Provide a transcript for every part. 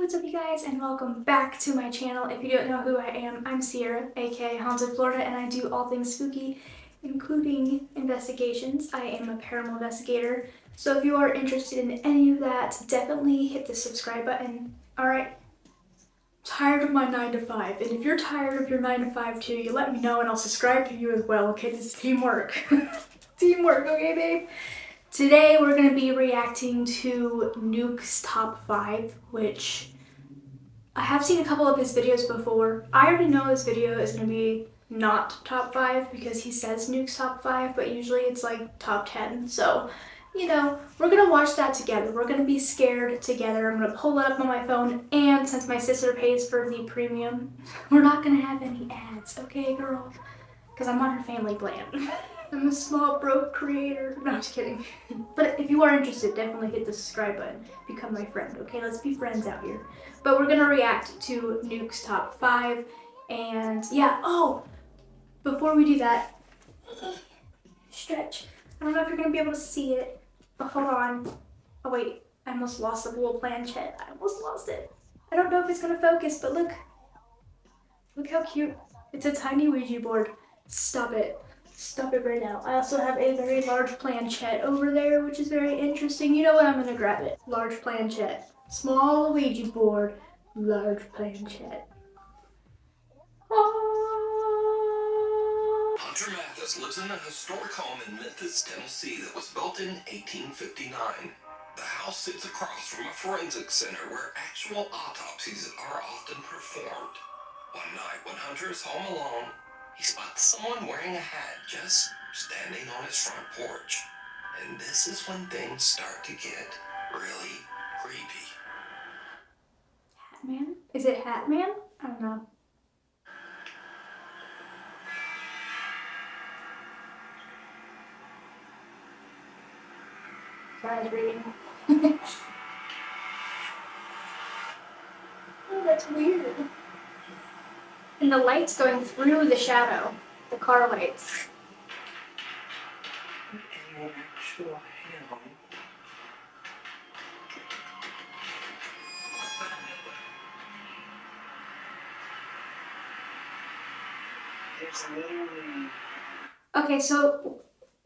what's up you guys, and welcome back to my channel. If you don't know who I am, I'm Sierra, aka Haunted Florida, and I do all things spooky, including investigations. I am a paranormal investigator, so if you are interested in any of that, definitely hit the subscribe button. Alright, tired of my 9 to 5, and if you're tired of your 9 to 5 too, you let me know and I'll subscribe to you as well, okay? This is teamwork. Teamwork, okay babe? Today we're going to be reacting to Nukes Top 5, which I have seen a couple of his videos before. I already know this video is going to be not top 5 because he says Nukes Top 5, but usually it's like top 10. So, you know, we're going to watch that together. We're going to be scared together. I'm going to pull it up on my phone, and since my sister pays for the premium, we're not going to have any ads, okay girl? Because I'm on her family plan. I'm a small broke creator. No, I'm just kidding. But if you are interested, definitely hit the subscribe button. Become my friend, okay? Let's be friends out here. But we're gonna react to Nuke's Top 5. And yeah, oh! Before we do that, stretch. I don't know if you're gonna be able to see it, but hold on. Oh wait, I almost lost the little planchette. I almost lost it. I don't know if it's gonna focus, but look. Look how cute. It's a tiny Ouija board. Stop it. Stop it right now. I also have a very large planchette over there, which is very interesting. You know what? I'm gonna grab it. Large planchette. Small Ouija board. Large planchette. Hunter Mathis lives in a historic home in Memphis, Tennessee that was built in 1859. The house sits across from a forensic center where actual autopsies are often performed. One night when Hunter is home alone, he spots someone wearing a hat just standing on his front porch. And this is when things start to get really creepy. Hatman? Is it Hatman? I don't know. Sorry, I was reading. Oh, that's weird. And the light's going through the shadow. The car lights. An actual hell. There's literally... Okay, so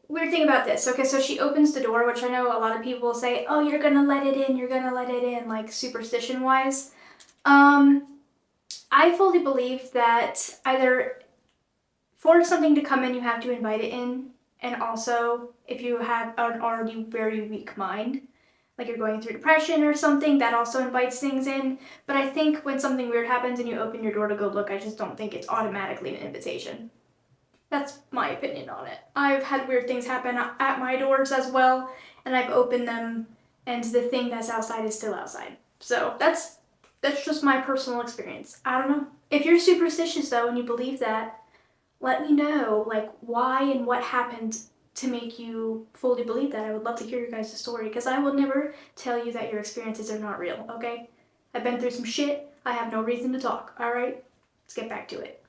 weird thing about this. Okay, so she opens the door, which I know a lot of people say, oh, you're gonna let it in, you're gonna let it in, like superstition wise. I fully believe that either for something to come in, you have to invite it in, and also if you have an already very weak mind, like you're going through depression or something, that also invites things in. But I think when something weird happens and you open your door to go look, I just don't think it's automatically an invitation. That's my opinion on it. I've had weird things happen at my doors as well, and I've opened them, and the thing that's outside is still outside. So that's just my personal experience. I don't know. If you're superstitious though and you believe that, let me know like why and what happened to make you fully believe that. I would love to hear your guys' story, because I will never tell you that your experiences are not real, okay? I've been through some shit. I have no reason to talk, alright? Let's get back to it.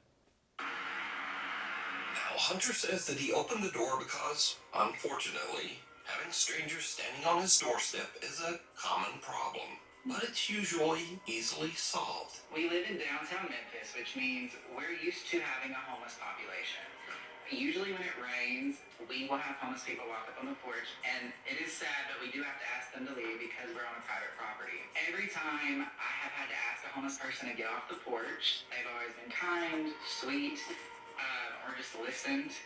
Now, Hunter says that he opened the door because, unfortunately, having strangers standing on his doorstep is a common problem. But it's usually easily solved. We live in downtown Memphis, which means we're used to having a homeless population. Usually when it rains, we will have homeless people walk up on the porch, and it is sad, but we do have to ask them to leave because we're on a private property. Every time I have had to ask a homeless person to get off the porch, they've always been kind, sweet, or just listened.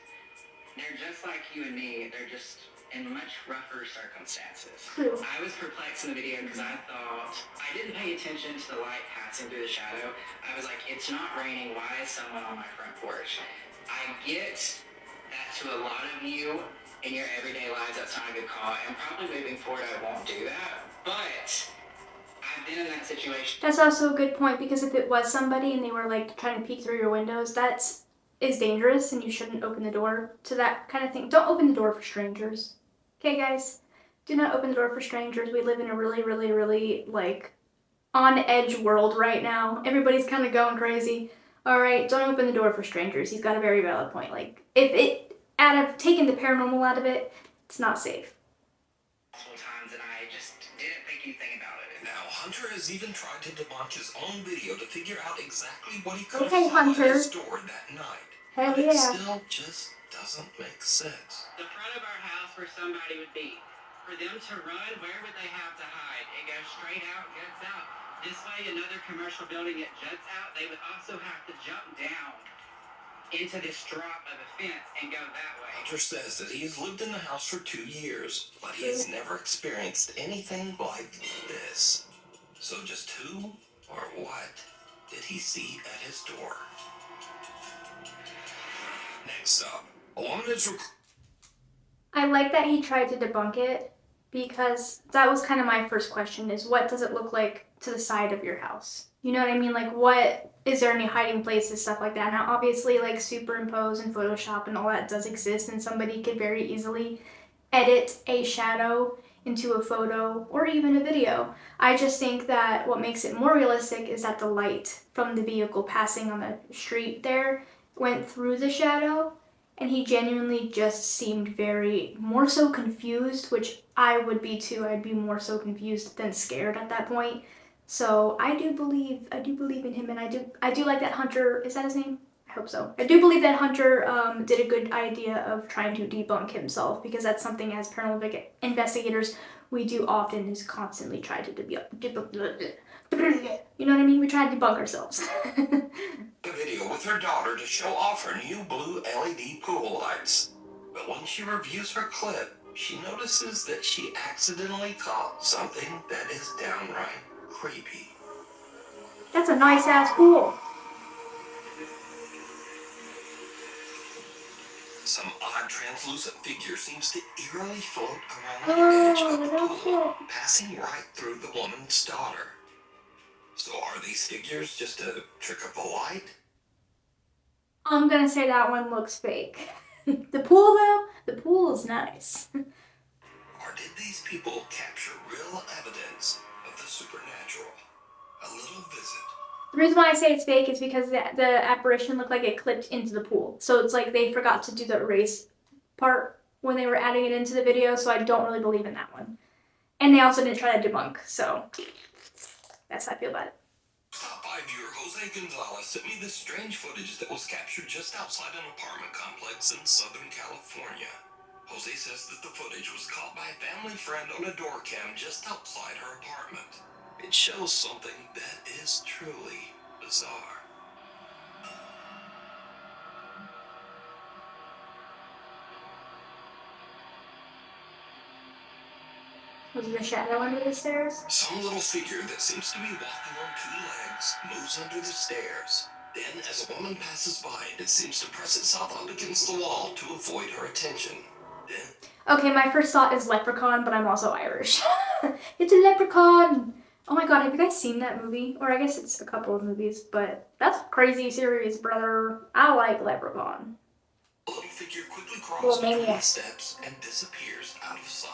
They're just like you and me. They're just in much rougher circumstances. True. I was perplexed in the video because I thought, I didn't pay attention to the light passing through the shadow. I was like, it's not raining, why is someone on my front porch? I get that to a lot of you in your everyday lives, that's not a good call, and probably moving forward I won't do that, but I've been in that situation. That's also a good point, because if it was somebody and they were like trying to peek through your windows, that is dangerous and you shouldn't open the door to that kind of thing. Don't open the door for strangers. Okay guys? Do not open the door for strangers. We live in a really, really, really like on edge world right now. Everybody's kind of going crazy. Alright, don't open the door for strangers. He's got a very valid point. Like, if it, out of taking the paranormal out of it, it's not safe. Multiple times, and I just didn't think anything about it. Now, Hunter has even tried to debunk his own video to figure out exactly what he could have Okay, saw at Hunter. his door that night. Hell But it yeah. still just doesn't make sense. The front of our house where somebody would be. For them to run, where would they have to hide? It goes straight out, guts out. This way, another commercial building, it juts out. They would also have to jump down into this drop of a fence and go that way. Hunter says that he has lived in the house for 2 years, but he has never experienced anything like this. So just who or what did he see at his door? Next up, a woman is I like that he tried to debunk it because that was kind of my first question is what does it look like to the side of your house? You know what I mean? Like what, is there any hiding places, stuff like that? Now obviously like superimpose and Photoshop and all that does exist and somebody could very easily edit a shadow into a photo or even a video. I just think that what makes it more realistic is that the light from the vehicle passing on the street there went through the shadow. And he genuinely just seemed very, more so confused, which I would be too. I'd be more so confused than scared at that point. So I do believe in him, and I do like that Hunter, is that his name? I hope so. I do believe that Hunter did a good idea of trying to debunk himself, because that's something as paranormal investigators we do often is constantly try to debunk. You know what I mean? We try to debunk ourselves. a video with her daughter to show off her new blue LED pool lights. But when she reviews her clip, she notices that she accidentally caught something that is downright creepy. That's a nice ass pool. Some odd translucent figure seems to eerily float around the edge of the pool, passing right through the woman's daughter. So are these figures just a trick of the light? I'm gonna say that one looks fake. The pool though, the pool is nice. Or did these people capture real evidence of the supernatural? A little visit. The reason why I say it's fake is because the apparition looked like it clipped into the pool. So it's like they forgot to do the erase part when they were adding it into the video, so I don't really believe in that one. And they also didn't try to debunk, so that's how I feel about it. Top 5 viewer Jose Gonzalez sent me this strange footage that was captured just outside an apartment complex in Southern California. Jose says that the footage was caught by a family friend on a door cam just outside her apartment. It shows something that is truly bizarre. Was there a shadow under the stairs? Some little figure that seems to be walking on 2 legs moves under the stairs. Then, as a woman passes by, it seems to press itself up against the wall to avoid her attention. Then, okay, my first thought is leprechaun, but I'm also Irish. It's a leprechaun! Oh my god, have you guys seen that movie? Or I guess it's a couple of movies, but that's a crazy series, brother. I like Leprechaun. a little figure quickly crawls Well, between the maniac. steps and disappears out of sight.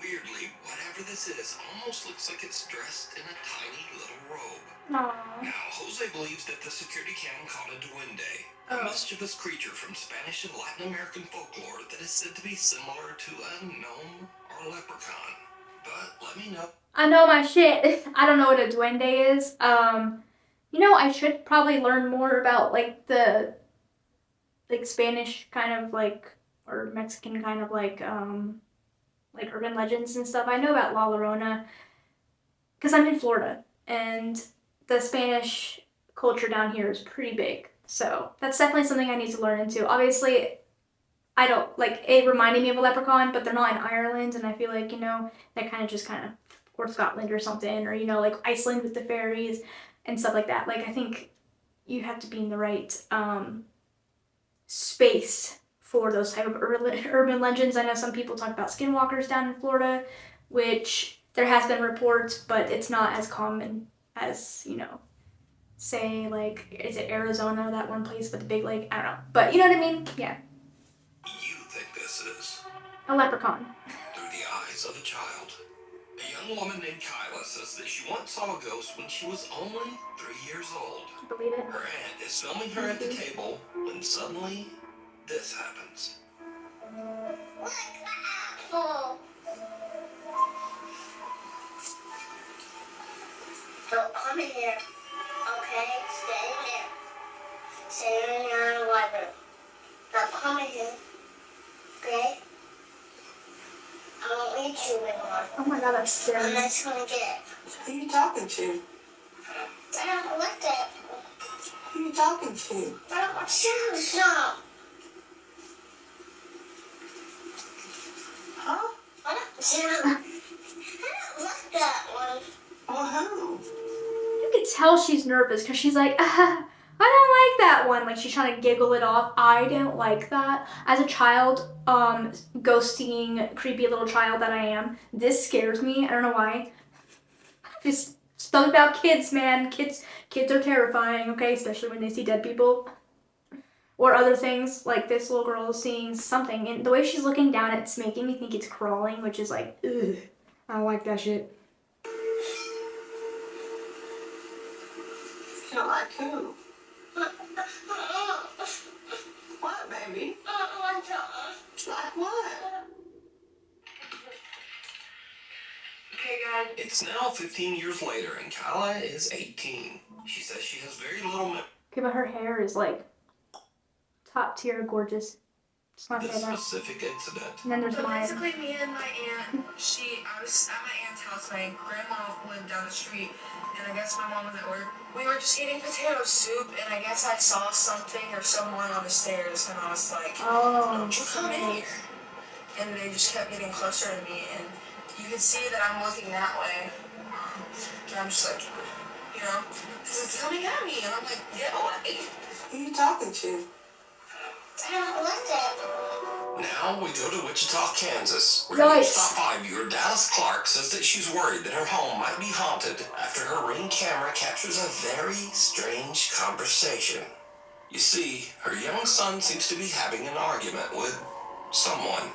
Weirdly, whatever this is almost looks like it's dressed in a tiny little robe. Aww. Now, Jose believes that the security cam caught a duende, a mischievous creature from Spanish and Latin American folklore that is said to be similar to a gnome or leprechaun. But let me know. I know my shit. I don't know what a duende is. You know, I should probably learn more about like the Spanish kind of like, or Mexican kind of like urban legends and stuff. I know about La Llorona because I'm in Florida and the Spanish culture down here is pretty big. So that's definitely something I need to learn into. Obviously, I don't like it reminded me of a leprechaun, but they're not in Ireland, and I feel like, you know, that kind of or Scotland or something, or, you know, like Iceland with the fairies and stuff like that. Like, I think you have to be in the right space for those type of urban legends. I know some people talk about skinwalkers down in Florida, which there has been reports, but it's not as common as, you know, say, like, is it Arizona, that one place with the big lake? I don't know. But you know what I mean? Yeah. You think this is? A leprechaun. Through the eyes of a child. A young woman named Kyla says that she once saw a ghost when she was only 3 years old. Believe it? Her aunt is filming her at the table when suddenly this happens. Don't come in here. Okay? Stay in there. Stay in your living room. Don't come in here. Okay? I won't eat you anymore. Oh my god, that's scary. I'm just gonna get it. Who are you talking to? I don't like that. Who are you talking to? I don't want you to stop. Huh? I don't like that one. Oh, who? You can tell she's nervous because she's like, I don't like that one. Like she's trying to giggle it off. I don't like that. As a child, ghosting creepy little child that I am, this scares me. I don't know why. Just something about kids, man. Kids are terrifying, okay? Especially when they see dead people. Or other things, like this little girl is seeing something, and the way she's looking down, it's making me think it's crawling, which is like, ugh. I don't like that shit. You don't like who? What, baby? Like what? Okay, guys. It's now 15 years later, and Kyla is 18. She says she has very little memory Okay, but her hair is like top tier gorgeous. Just want of to this say that. specific incident. And then there's So mine. basically, me and my aunt, I was at my aunt's house. My grandma lived down the street, and I guess my mom was at work. We were just eating potato soup, and I guess I saw something or someone on the stairs, and I was like, Oh, "Don't you come in here?" And they just kept getting closer to me, and you could see that I'm looking that way, and I'm just like, you know, because it's coming at me, and I'm like, get away. Who are you talking to? I don't like that. Now we go to Wichita, Kansas, where Yikes. Nukes Top 5 viewer Dallas Clark says that she's worried that her home might be haunted after her Ring camera captures a very strange conversation. You see, her young son seems to be having an argument with someone.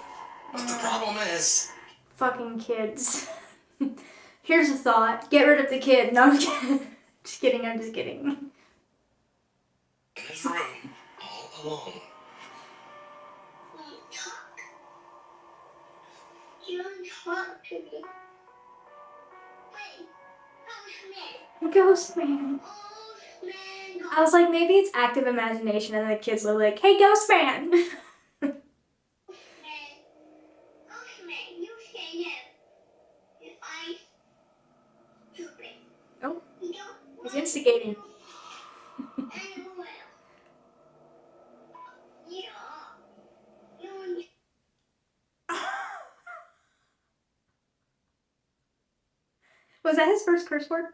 But the problem is, fucking kids. Here's a thought. Get rid of the kid. No, I'm kidding. Just kidding, I'm just kidding. in his room, all alone. You don't talk to me. Wait. Ghost man. I was like, maybe it's active imagination, and the kids are like, hey, ghost man. Oh, he's instigating. Was that his first curse word?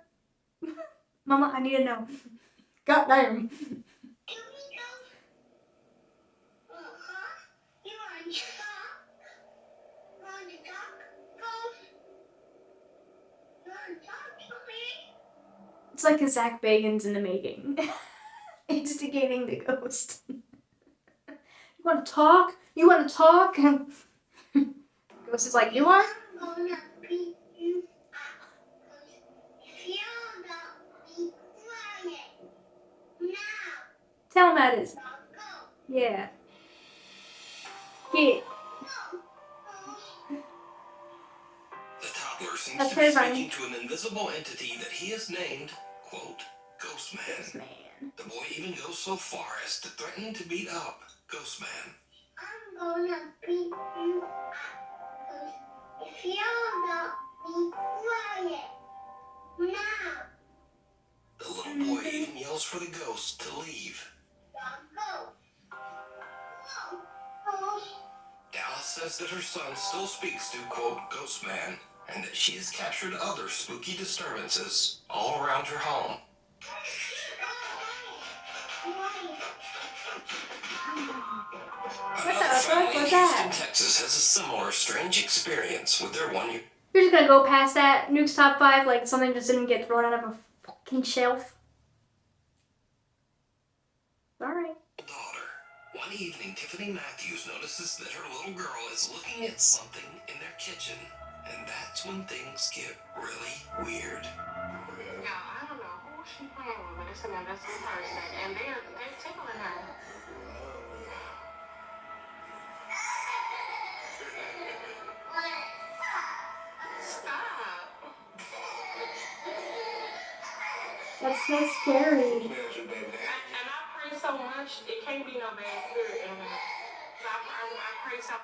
Mama, I need to know. God damn. It's like a Zach Bagans in the making. Instigating the ghost. You want to talk? You want to talk? Ghost is like, you want? Tell him that is. Yeah. Get. The toddler seems That's to be terrifying. speaking to an invisible entity that he has named, quote, Ghost Man. Ghost man. The boy even goes so far as to threaten to beat up Ghost Man. I'm gonna beat you up. If you don't be quiet. Now. The little boy even yells for the ghost to leave. Go. Dallas says that her son still speaks to, quote, Ghost Man, and that she has captured other spooky disturbances all around her home. What the Another fuck family in was Houston, that? Texas has a similar strange experience with their one-year You're just gonna go past that. Nukes top 5 like something just didn't get thrown out of a fucking shelf. Alright. daughter. One evening, Tiffany Matthews notices that her little girl is looking at something in their kitchen, and that's when things get really weird. Now, I don't know who she playing with, but it's an invisible person, and they're tickling her. Stop. That's so scary. And I pray so much, it can't be no bad spirit in here. I pray so.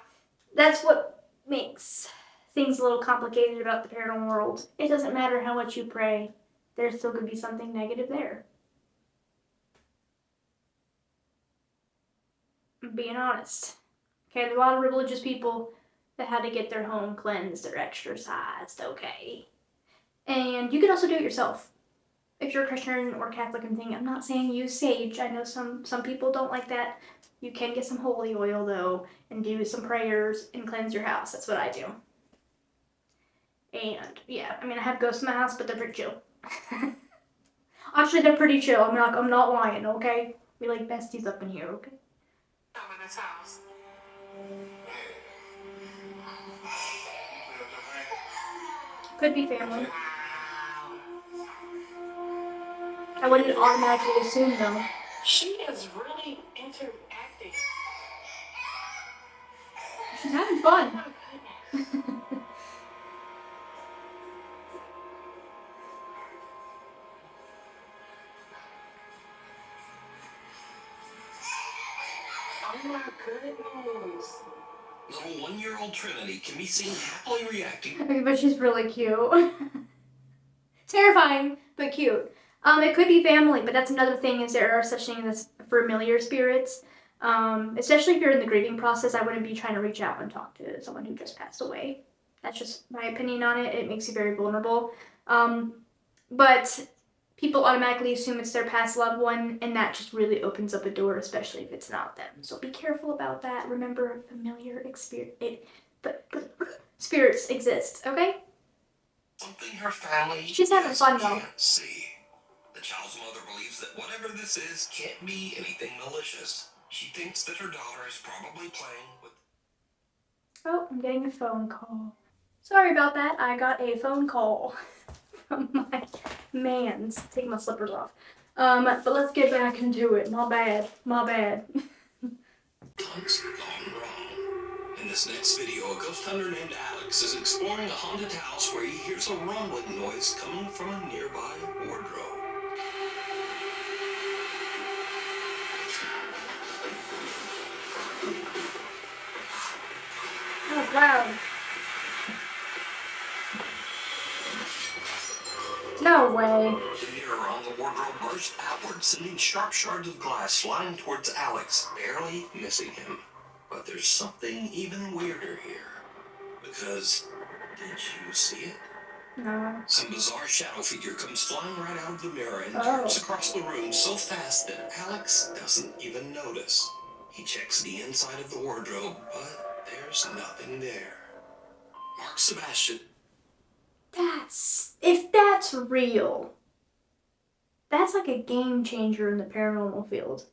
That's what makes things a little complicated about the paranormal world. It doesn't matter how much you pray, there still could be something negative there. I'm being honest. Okay, there's a lot of religious people that had to get their home cleansed or exorcised, okay? And you can also do it yourself. If you're a Christian or Catholic and thing, I'm not saying use sage. I know some people don't like that. You can get some holy oil though and do some prayers and cleanse your house. That's what I do. And yeah, I mean I have ghosts in my house, but they're pretty chill. Actually, they're pretty chill. I'm not lying, okay? We like besties up in here, okay? Over this house. Could be family. Wow. I wouldn't automatically assume though. She is really interacting. She's having fun. Oh my goodness. Oh my goodness. Little 1-year-old Trinity can be seen happily reacting. Okay, but she's really cute. Terrifying, but cute. It could be family, but that's another thing is there are such things as familiar spirits. Especially if you're in the grieving process, I wouldn't be trying to reach out and talk to someone who just passed away. That's just my opinion on it. It makes you very vulnerable. But people automatically assume it's their past loved one, and that just really opens up a door, especially if it's not them. So be careful about that. Remember, familiar spirits exist, okay? Something her family She's having just fun, though. can't see. The child's mother believes that whatever this is can't be anything malicious. She thinks that her daughter is probably playing with. Oh, I'm getting a phone call. Sorry about that. I got a phone call from my mans. Take my slippers off. But let's get back into it. My bad. Things gone wrong. In this next video, a ghost hunter named Alex is exploring a haunted house where he hears a rumbling noise coming from a nearby wardrobe. Oh, wow. No way. The mirror on the wardrobe burst outward, sending sharp shards of glass flying towards Alex, barely missing him. But there's something even weirder here. Because, did you see it? No. Some bizarre shadow figure comes flying right out of the mirror and turns across the room so fast that Alex doesn't even notice. He checks the inside of the wardrobe, but there's nothing there. Mark Sebastian. If that's real, that's like a game changer in the paranormal field.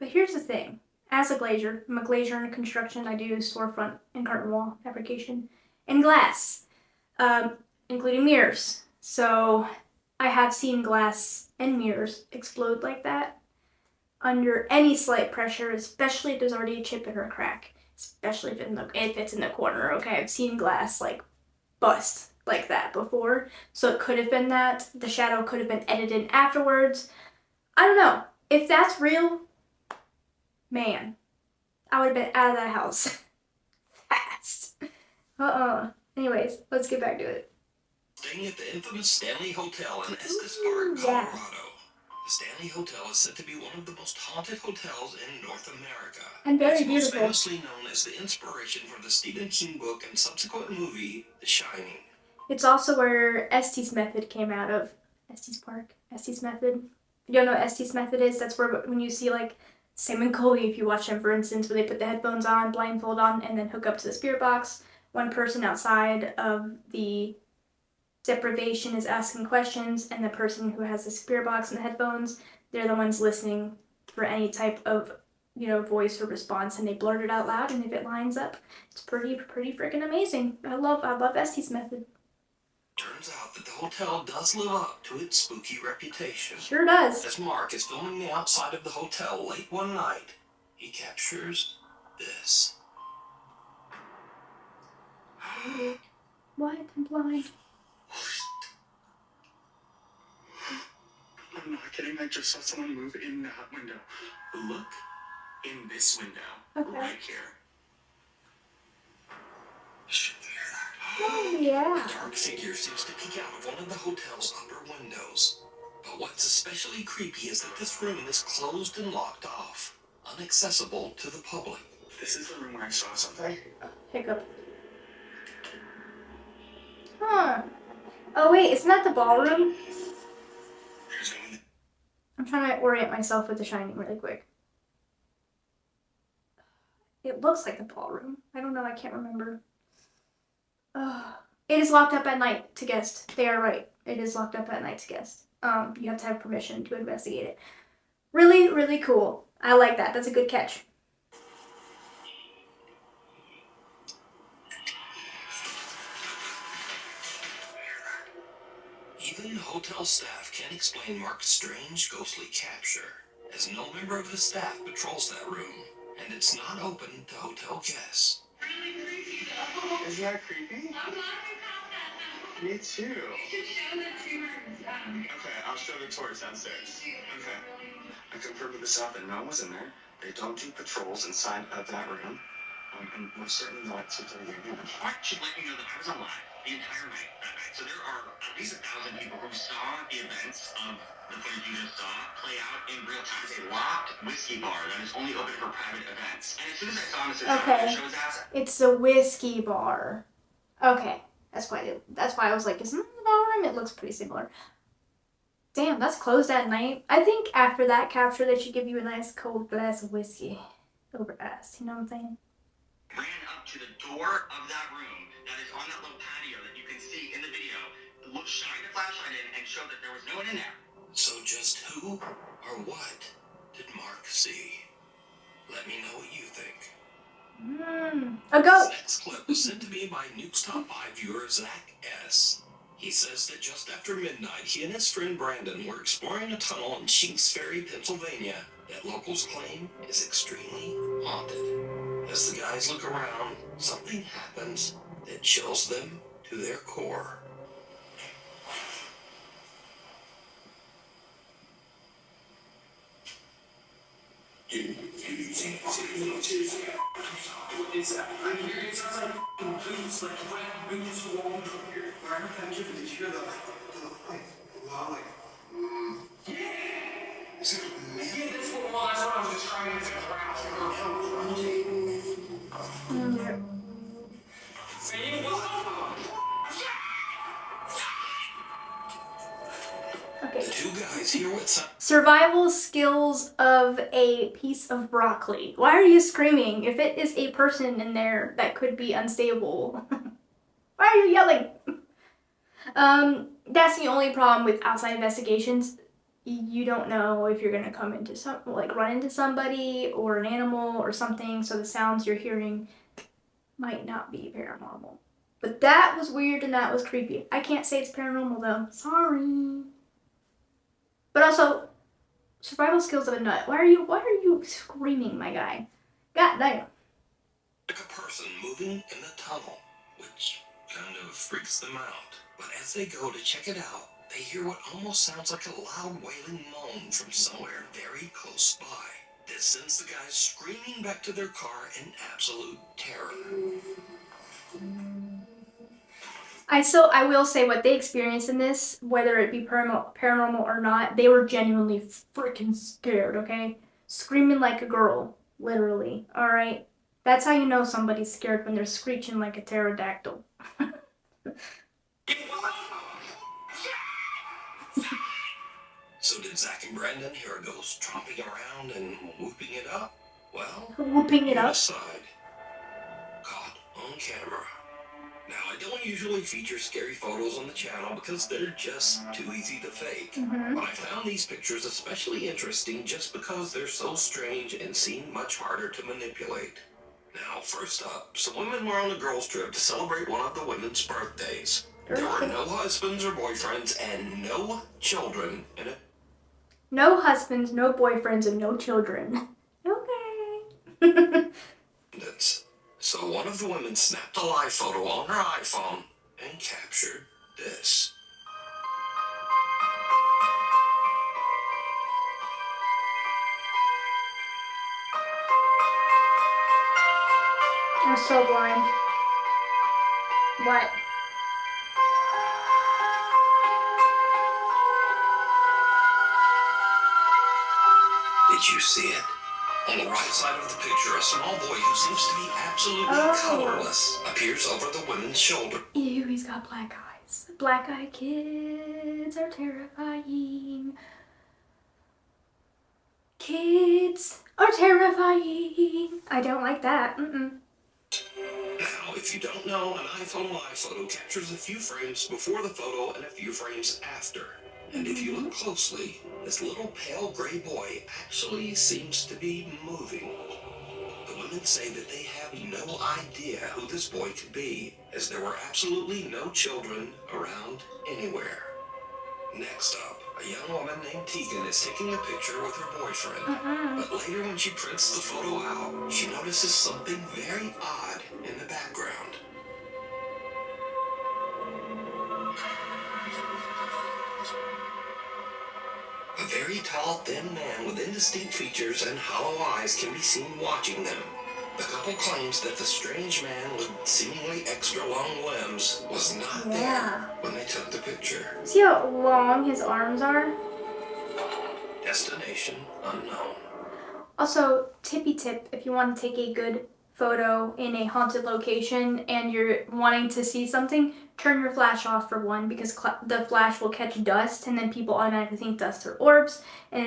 But here's the thing. As a glazier, I'm a glazier in construction. I do storefront and curtain wall fabrication and glass, including mirrors. So I have seen glass and mirrors explode like that under any slight pressure, especially if there's already a chip in or a crack, especially if it's in the corner. Okay, I've seen glass like bust like that before, so it could have been that. The shadow could have been edited afterwards. I don't know. If that's real, man, I would have been out of that house fast. Anyways, let's get back to it. Staying at the infamous Stanley Hotel in Estes Park, Yeah. Colorado. The Stanley Hotel is said to be one of the most haunted hotels in North America. And very it's beautiful. most famously known as the inspiration for the Stephen King book and subsequent movie, The Shining. It's also where Estes method came out of. Estes Park, Estes method. You don't know what Estes method is? That's where when you see like Sam and Coley, if you watch them, for instance, where they put the headphones on, blindfold on, and then hook up to the spirit box. One person outside of the deprivation is asking questions, and the person who has the spirit box and the headphones, they're the ones listening for any type of, voice or response, and they blurt it out loud, and if it lines up, it's pretty freaking amazing. I love Estes method. Turns out that the hotel does live up to its spooky reputation. Sure does. As Mark is filming the outside of the hotel late one night, he captures this. What? I'm blind. I'm not kidding. I just saw someone move in that window. Look in this window. Okay. Right here. Should you hear that? Oh, yeah. A dark figure seems to peek out of one of the hotel's upper windows. But what's especially creepy is that this room is closed and locked off, inaccessible to the public. This is the room where I saw something. Hiccup. Huh. Oh, wait, it's not the ballroom? There's a window. I'm trying to orient myself with The Shining really quick. It looks like the ballroom. I don't know, I can't remember. It is locked up at night to guests. They are right. It is locked up at night to guests. You have to have permission to investigate it. Really, really cool. I like that. That's a good catch. Even hotel staff can't explain Mark's strange ghostly capture, as no member of the staff patrols that room, and it's not open to hotel guests. Really creepy though. Isn't that creepy? I'm glad you caught that though. Me too. You should show the tours. Okay, I'll show the tours downstairs. Okay. I confirmed with the staff that no one was in there. They don't do patrols inside of that room. And we're certainly not to tell you again. I should let you know that I was alive the entire night that night. So there are at least 1,000 people who saw the events of the footage you just saw play out in real time. It's a locked whiskey bar that is only open for private events. And as soon as I saw Mr. Okay. Jones show his ass, It's the whiskey bar. Okay. That's why I was like, isn't it the ballroom? It looks pretty similar. Damn, that's closed at night. I think after that capture, they should give you a nice cold glass of whiskey over ice. You know what I'm saying? ran up to the door of that room that is on that little patio that you can see in the video, shined a flashlight in and showed that there was no one in there. So just who or what did Mark see? Let me know what you think. A goat. This next clip was sent to me by Nukes Top 5 viewer Zach S. He says that just after midnight, he and his friend Brandon were exploring a tunnel in Chinks Ferry, Pennsylvania, that locals claim is extremely haunted. As the guys look around, something happens that chills them to their core. It's it sounds like boots, like wet boots walking from here. Where I'm kind of did you hear the loud, like, yeah! Is it yeah, that's what I was describing as a crash. Say Okay. The two guys hear what sound. Survival skills of a piece of broccoli. Why are you screaming? If it is a person in there that could be unstable, why are you yelling? That's the only problem with outside investigations. You don't know if you're gonna come into run into somebody or an animal or something, so the sounds you're hearing might not be paranormal. But that was weird and that was creepy. I can't say it's paranormal though. Sorry. But also, survival skills of a nut. Why are you screaming, my guy? God damn. Like a person moving in the tunnel, which kind of freaks them out. But as they go to check it out, they hear what almost sounds like a loud wailing moan from somewhere very close by. This sends the guys screaming back to their car in absolute terror. I will say what they experienced in this, whether it be paranormal or not, they were genuinely freaking scared, okay? Screaming like a girl, literally, alright? That's how you know somebody's scared, when they're screeching like a pterodactyl. So did Zach and Brandon hear a ghost tromping around and whooping it up? Well, Whooping it you up? decide. Caught on camera. Now, I don't usually feature scary photos on the channel because they're just too easy to fake. But I found these pictures especially interesting just because they're so strange and seem much harder to manipulate. Now, first up, some women were on a girls' trip to celebrate one of the women's birthdays. There were no husbands or boyfriends and no children in it. No husbands, no boyfriends, and no children. Okay. So one of the women snapped a live photo on her iPhone and captured this. I'm so blind. What? Did you see it? On the right side of the picture, a small boy who seems to be absolutely colorless appears over the woman's shoulder. Ew, he's got black eyes. Black eyed kids are terrifying. Kids are terrifying. I don't like that. Now, if you don't know, an iPhone Live photo captures a few frames before the photo and a few frames after. And if you look closely, this little pale gray boy actually seems to be moving. The women say that they have no idea who this boy could be, as there were absolutely no children around anywhere. Next up, a young woman named Tegan is taking a picture with her boyfriend. But later when she prints the photo out, she notices something very odd in the background. A very tall, thin man with indistinct features and hollow eyes can be seen watching them. The couple claims that the strange man with seemingly extra long limbs was not there when they took the picture. See how long his arms are? Destination unknown. Also, tippy tip, if you want to take a good photo in a haunted location and you're wanting to see something, turn your flash off for one, because the flash will catch dust and then people automatically think dust are orbs, and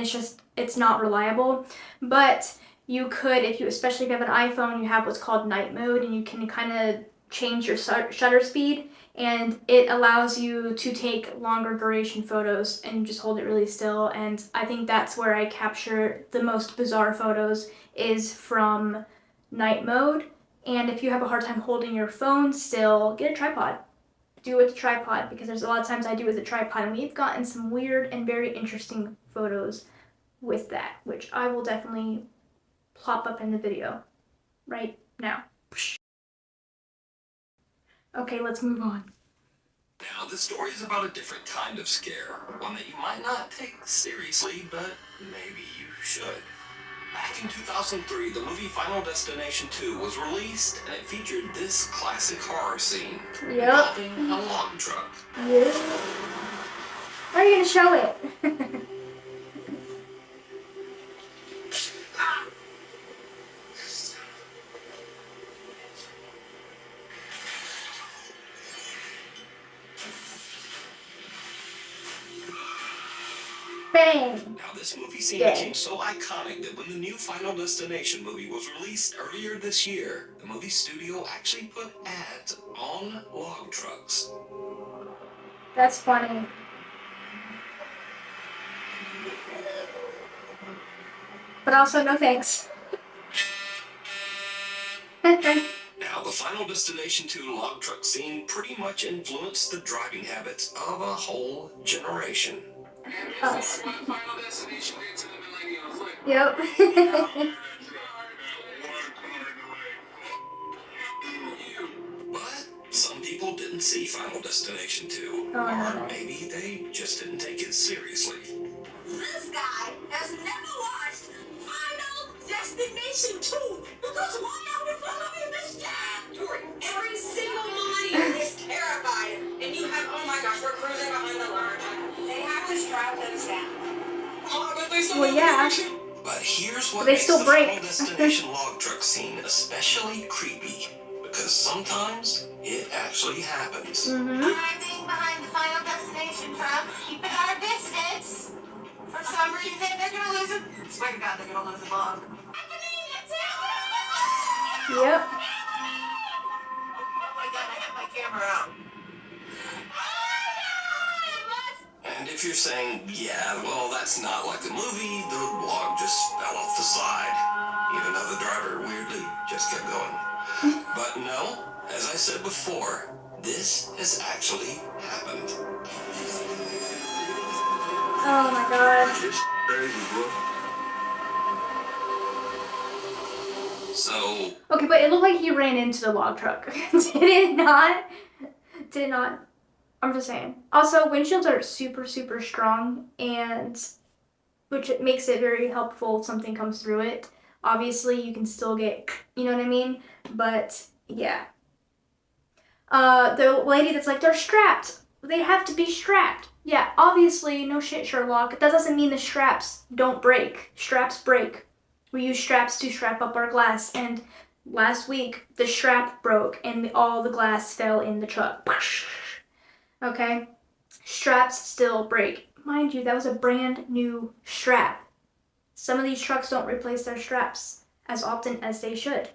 it's not reliable. But you could, especially if you have an iPhone, you have what's called night mode, and you can kind of change your shutter speed, and it allows you to take longer duration photos and just hold it really still. And I think that's where I capture the most bizarre photos, is from night mode. And if you have a hard time holding your phone still, get a tripod. Do it with a tripod, because there's a lot of times I do with a tripod, and we've gotten some weird and very interesting photos with that, which I will definitely plop up in the video right now. Okay, let's move on. Now, this story is about a different kind of scare, one that you might not take seriously, but maybe you should. Back in 2003, the movie Final Destination 2 was released, and it featured this classic horror scene involving a log truck. Yep. How are you gonna show it? Bang! Now, this movie scene became so iconic that when the new Final Destination movie was released earlier this year, the movie studio actually put ads on log trucks. That's funny. But also, no thanks. Now, the Final Destination 2 log truck scene pretty much influenced the driving habits of a whole generation. Us. Final Destination did to the millennial flip. Yep. But some people didn't see Final Destination 2, Oh, or no. maybe they just didn't take it seriously. This guy has never watched Final Destination 2 because why are we following this damn story? Every single line is terrifying. And you have, oh my gosh, we're cruising behind the large. They have to strap them down. Oh, but they still Well, yeah. But here's what They makes still the break. Final Destination log truck scene especially creepy, because sometimes it actually happens. Driving behind the Final Destination truck, keeping our distance. For some reason, they're gonna lose it. Swear to God, they're gonna lose the log. Yep. Oh my God, I have my camera out. And if you're saying, yeah, well, that's not like the movie, the log just fell off the side, even though the driver weirdly just kept going. But no, as I said before, this has actually happened. Oh my God. So, Okay, but it looked like he ran into the log truck. Did it not? Did it not? I'm just saying. Also, windshields are super, super strong, and which it makes it very helpful if something comes through it. Obviously, you can still get, you know what I mean? But Yeah. The lady that's like, they're strapped. They have to be strapped. Yeah, obviously, no shit, Sherlock. That doesn't mean the straps don't break. Straps break. We use straps to strap up our glass, and last week the strap broke and all the glass fell in the truck. Okay? Straps still break. Mind you, that was a brand new strap. Some of these trucks don't replace their straps as often as they should.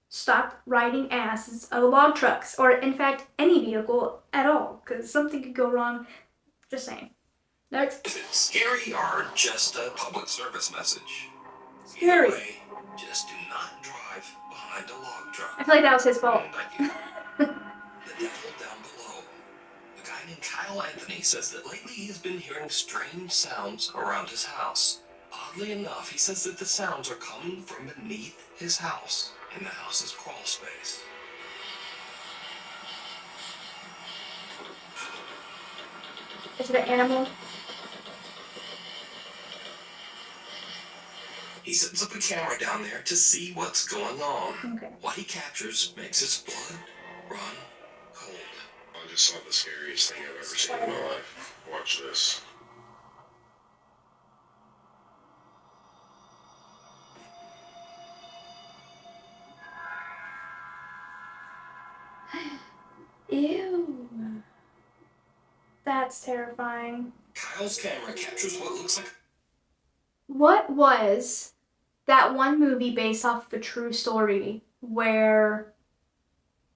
Stop riding asses of log trucks, or in fact, any vehicle at all, because something could go wrong. Just saying. Next. Is it scary or just a public service message? Scary. Either way, just do not drive behind a log truck. I feel like that was his fault. Thank you. The devil down below. A guy named Kyle Anthony says that lately he's been hearing strange sounds around his house. Oddly enough, he says that the sounds are coming from beneath his house, in the house's crawl space. Is it an animal? He sets up a camera down there to see what's going on. Okay. What he captures makes his blood run cold. I just saw the scariest thing I've ever seen in my life. Watch this. Ew. That's terrifying. Kyle's camera captures what looks like... What was that one movie based off of a true story where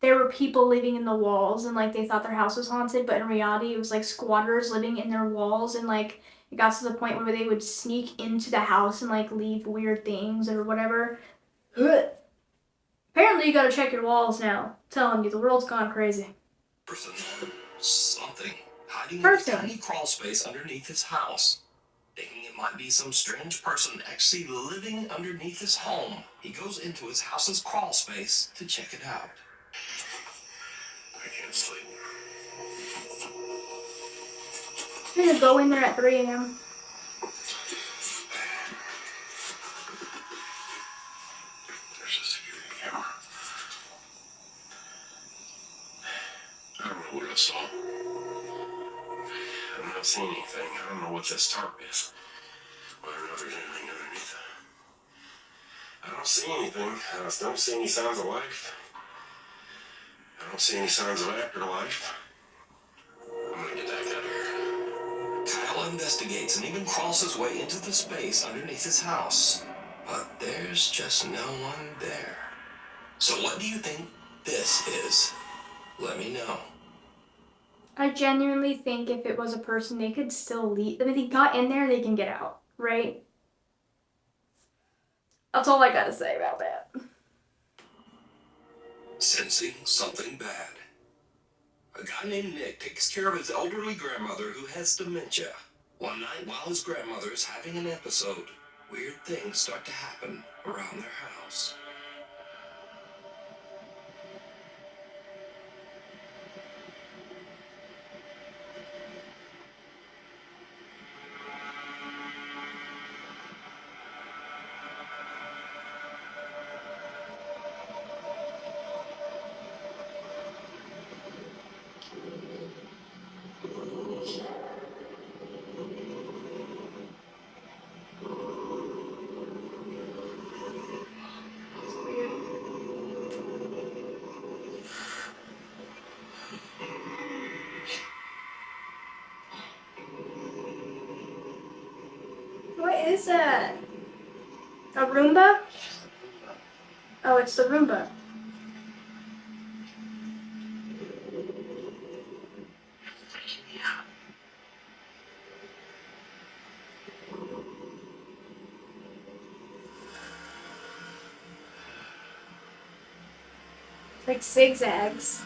there were people living in the walls and like they thought their house was haunted, but in reality it was like squatters living in their walls, and like it got to the point where they would sneak into the house and like leave weird things or whatever. Apparently you gotta check your walls now. I'm telling you, the world's gone crazy. person, something, hiding Person. in a tiny crawl space underneath his house. Thinking it might be some strange person actually living underneath his home, he goes into his house's crawl space to check it out. I can't sleep. I'm gonna go in there at 3 a.m. There's a security camera. I don't know what I saw. I'm not seeing anything. I don't know what this tarp is. Whether or not there's anything underneath it. I don't see anything. I just don't see any signs of life. I don't see any signs of afterlife. I'm gonna get the heck out of here. Kyle investigates and even crawls his way into the space underneath his house. But there's just no one there. So what do you think this is? Let me know. I genuinely think if it was a person, they could still leave. I mean, they got in there, they can get out, right? That's all I gotta say about that. Sensing something bad. A guy named Nick takes care of his elderly grandmother who has dementia. One night while his grandmother is having an episode, weird things start to happen around their house. What is that? A Roomba? Oh, it's the Roomba. It's like zigzags.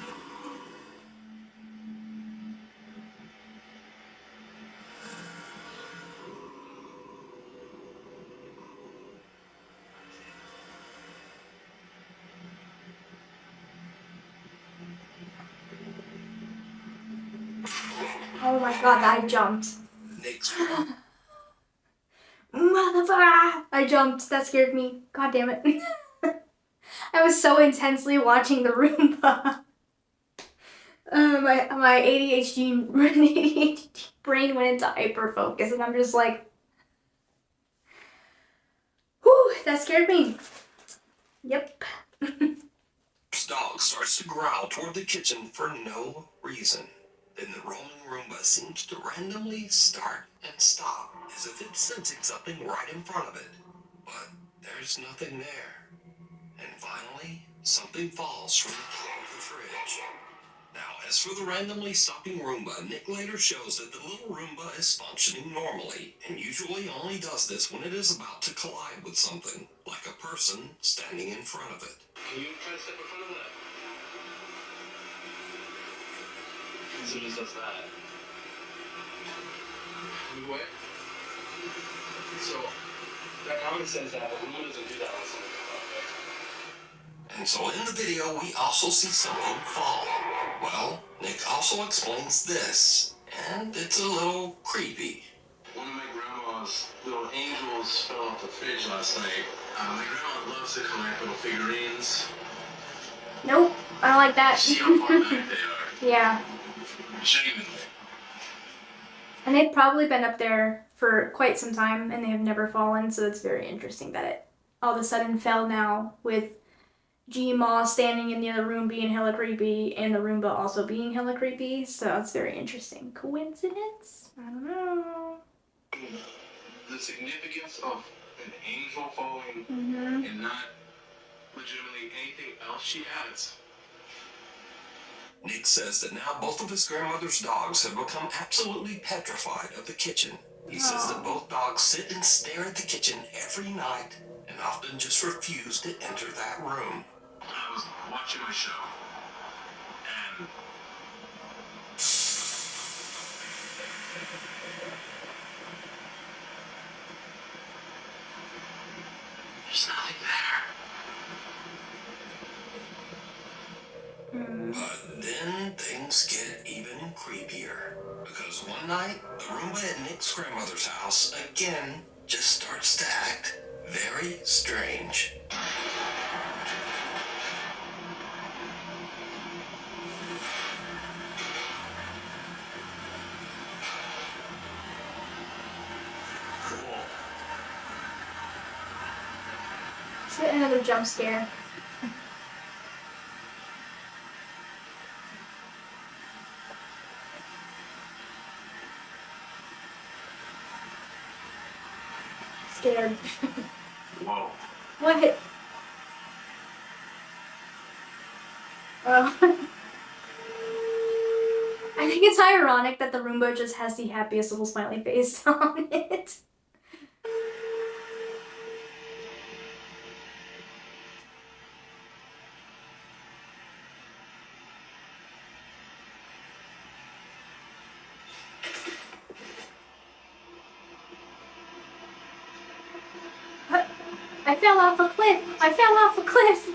Oh my god, I jumped. Nick's Motherfucker! I jumped. That scared me. God damn it. I was so intensely watching the Roomba. My ADHD brain went into hyperfocus, and I'm just like, whew, that scared me. Yep. His dog starts to growl toward the kitchen for no reason. Then the rolling Roomba seems to randomly start and stop, as if it's sensing something right in front of it. But there's nothing there. And finally, something falls from the floor of the fridge. Now, as for the randomly stopping Roomba, Nick later shows that the little Roomba is functioning normally, and usually only does this when it is about to collide with something, like a person standing in front of it. Can you try to step in front of that? So it just does that. Move away. So that comment says that a woman doesn't do that unless someone comes out there. And so in the video, we also see something fall. Well, Nick also explains this, and it's a little creepy. One of my grandma's little angels fell off the fridge last night. My grandma loves to collect little figurines. Nope, I don't like that. See how far back they are. Yeah. Genuinely. And they've probably been up there for quite some time, and they have never fallen, so it's very interesting that it all of a sudden fell now, with G-Maw standing in the other room being hella creepy, and the Roomba also being hella creepy, so it's very interesting. Coincidence? I don't know. The significance of an angel falling and not legitimately anything else she adds. Nick says that now both of his grandmother's dogs have become absolutely petrified of the kitchen. He says that both dogs sit and stare at the kitchen every night and often just refuse to enter that room. I was watching my show, and there's nothing there. But then things get even creepier. Because one night, the Roomba at Nick's grandmother's house again just starts to act very strange. Let's get another jump scare. Scared. Whoa. What? Oh. I think it's ironic that the Roomba just has the happiest little smiley face on it. I fell off a cliff. I fell off a cliff.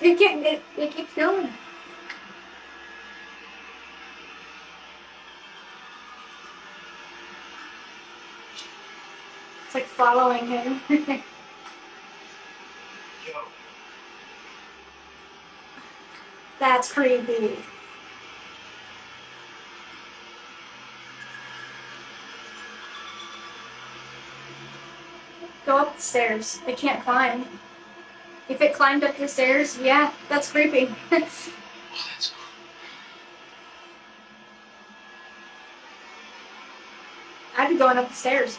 It keeps going. It's like following him. Yo. That's creepy. Go up the stairs. It can't climb. If it climbed up the stairs, yeah, that's creepy. Oh, that's cool. I'd be going up the stairs.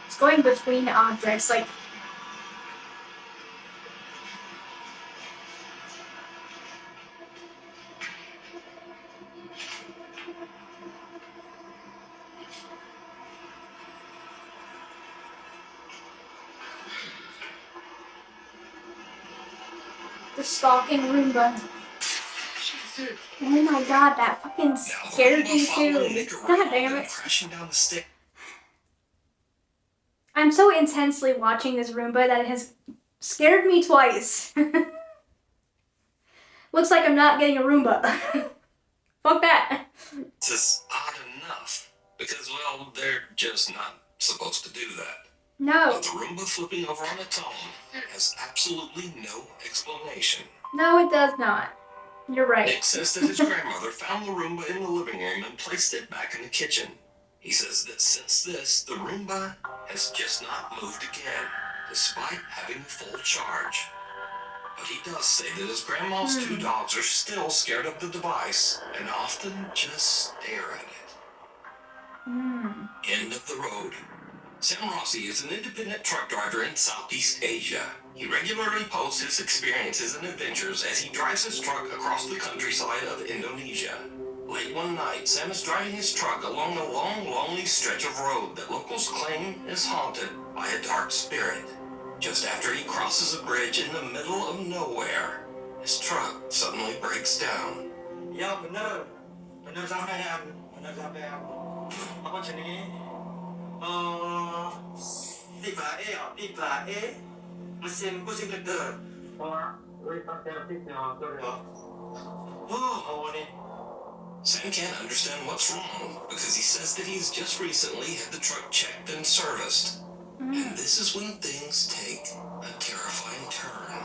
It's going between objects, like. The stalking Roomba. Oh my god, that fucking scared me too. God damn it. Crashing down the stairs. I'm so intensely watching this Roomba that it has Scared me twice. Looks like I'm not getting a Roomba. Fuck that. This is odd enough because, well, they're just not supposed to do that. No. But the Roomba flipping over on its own has absolutely no explanation. No, it does not. You're right. Nick says that his grandmother found the Roomba in the living room and placed it back in the kitchen. He says that since this, the Roomba has just not moved again, despite having full charge. But he does say that his grandma's two dogs are still scared of the device and often just stare at it. End of the road. Sam Rossi is an independent truck driver in Southeast Asia. He regularly posts his experiences and adventures as he drives his truck across the countryside of Indonesia. Late one night, Sam is driving his truck along a long, lonely stretch of road that locals claim is haunted by a dark spirit. Just after he crosses a bridge in the middle of nowhere, his truck suddenly breaks down. Ya bener sampean, bener sampean. Apa jenenge? Tibake mesin geder. Sam can't understand what's wrong because he says that he's just recently had the truck checked and serviced. And this is when things take a terrifying turn.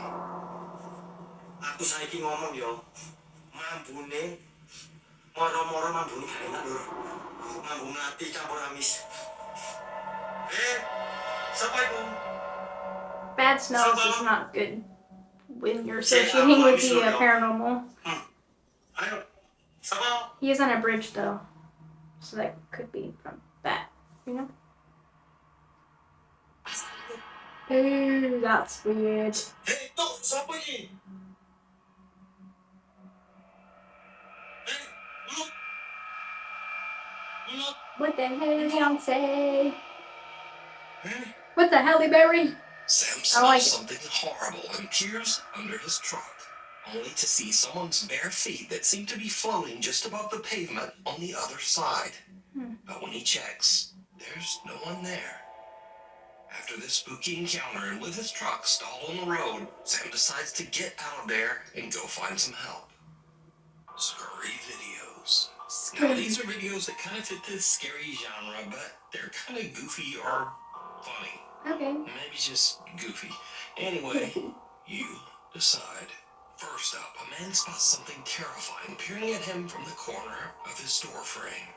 Aku saiki ngomong yo, mambune moro-moro mambune gak enak lho. Mambu mati campur amis. Siapa itu? Bad smells is not good when you're associating with the paranormal. Ayo, siapa? He is on a bridge though, so that could be from that, you know? Ooh, that's weird. Hei, tuh, siapa ini? Look. What the hell, Beyonce? What the Halle Berry? Sam I like smells it. something horrible and peers under his truck, only to see someone's bare feet that seem to be floating just above the pavement on the other side. But when he checks, there's no one there. After this spooky encounter and with his truck stalled on the road, Sam decides to get out of there and go find some help. Scary videos. Now, these are videos that kind of fit this scary genre, but they're kind of goofy or funny. Okay. Maybe just goofy. Anyway, you decide. First up, a man spots something terrifying peering at him from the corner of his door frame.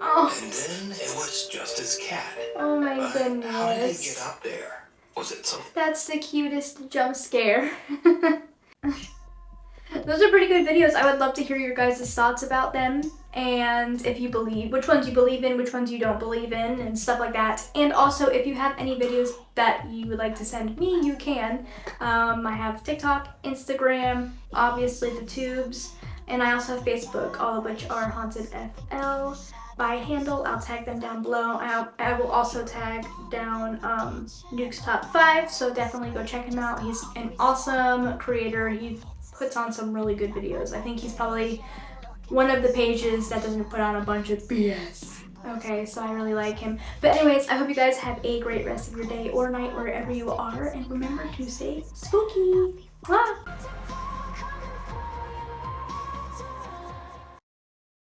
Oh, And then it was just his cat. oh my But how did it goodness. get up there? Was it something? That's the cutest jump scare. Those are pretty good videos. I would love to hear your guys' thoughts about them and if you believe, which ones you believe in, which ones you don't believe in, and stuff like that. And also, if you have any videos that you would like to send me, you can. I have TikTok, Instagram, obviously the tubes, and I also have Facebook, all of which are Haunted FL. By handle, I'll tag them down below. I will also tag down Nukes Top 5, so definitely go check him out. He's an awesome creator. He puts on some really good videos. I think he's probably one of the pages that doesn't put on a bunch of BS. Okay, so I really like him. But anyways, I hope you guys have a great rest of your day or night wherever you are, and remember to stay spooky. Mwah!